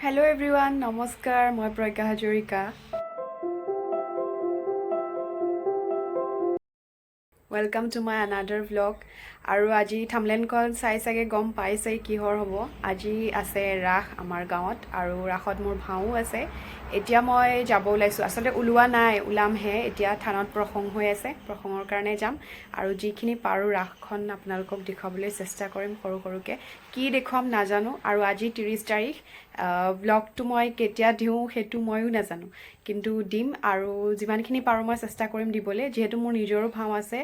Hello everyone, নমস্কাৰ মই প্ৰজ্ঞা Hazarika Welcome to my another vlog আৰু আজি থামলেনখন চাই চাগে গম পাইছে কিহৰ হ'ব আজি আছে ৰাস আমাৰ গাঁৱত আৰু ৰাসত মোৰ ভাও আছে এতিয়া মই যাব ওলাইছো আসলে উলুৱা নাই উলামহে এতিয়া থানত প্ৰসং হৈ আছে প্ৰসংৰ কাৰণে যাম আৰু যিখিনি পাৰো ৰাসখন আপোনালোকক দেখাবলৈ চেষ্টা কৰিম সৰু সৰুকে কি দেখুৱাম নাজানো আৰু আজি 30 তাৰিখ ব্লগটো মই কেতিয়া দিও হেতু মইও নাজানো কিন্তু দিম আৰু যিমানখিনি পাৰো মই চেষ্টা কৰিম দিবলৈ যেহেতু মোৰ নিজৰো ভাও আছে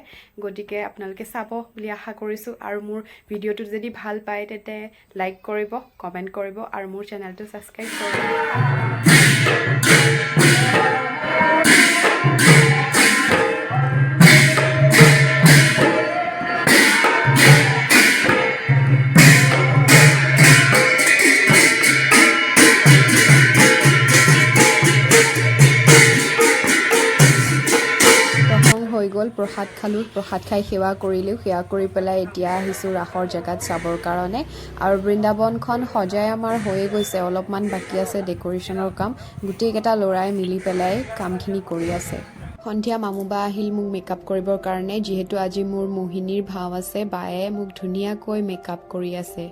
গতিকে আপোনালোকে চাব বুলি আশা কৰিছো আৰু মোৰ ভিডিওটো যদি ভাল পায় তেতে লাইক কৰিব কমেন্ট কৰিব আৰু মোৰ চেনেলটো সাবস্ক্ৰাইব কৰিব হৈ গল প্ৰসাদ খালো প্ৰসাদ খাই সেৱা কৰিলো সেৱা কৰি পেলাই এতিয়া আহিছো ৰাসৰ জাগাত চাবৰ কাৰণে আৰু বৃন্দাবনখন সজাই আমাৰ হৈ গৈছে অলপমান বাকি আছে ডেকোৰেশনৰ কাম গুটেই কেটা লৰাই মিলি পেলাই কামখিনি কৰি আছে সন্ধিয়া মামুবা আহিল মোক মেকআপ কৰিবৰ কাৰণে যেহেতু আজি মোৰ মোহিনীৰ ভাও আছে বায়ে মোক ধুনিয়াকৈ মেকআপ কৰি আছে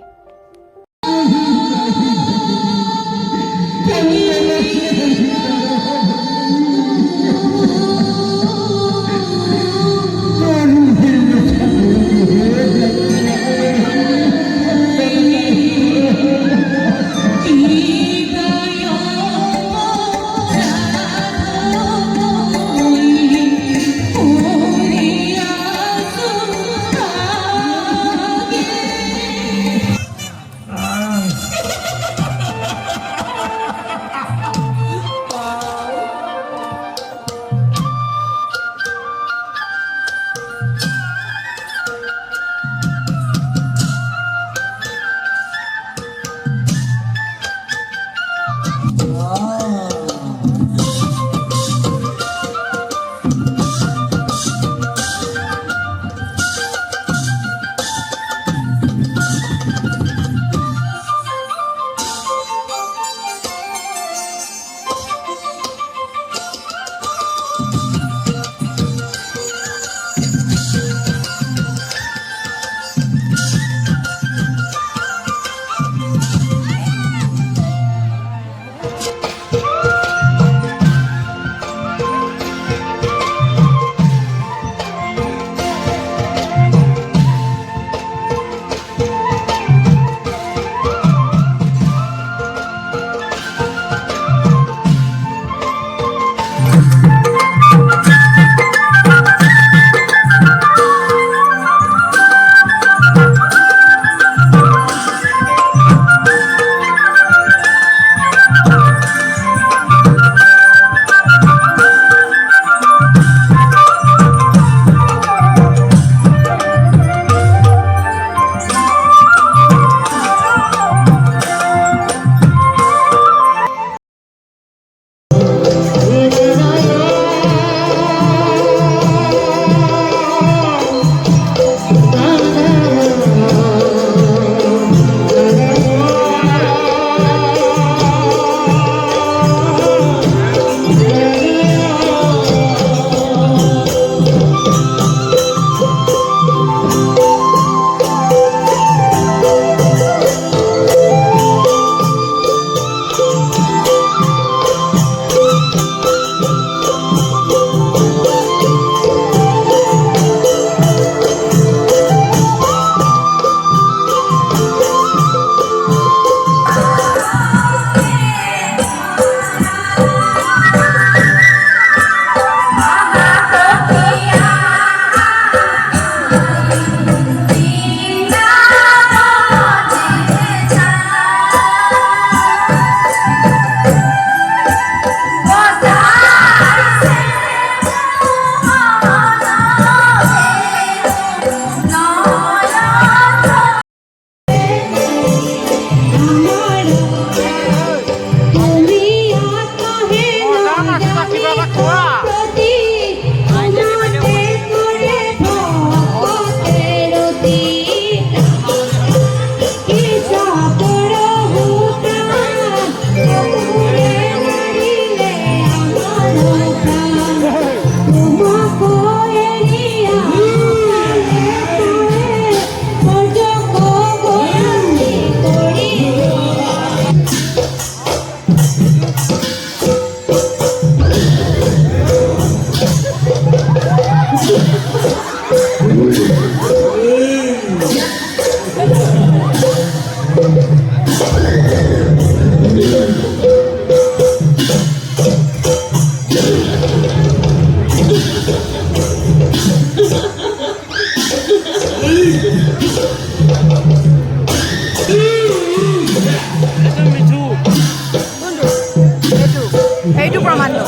কোনটো এইটো প্ৰমাণটো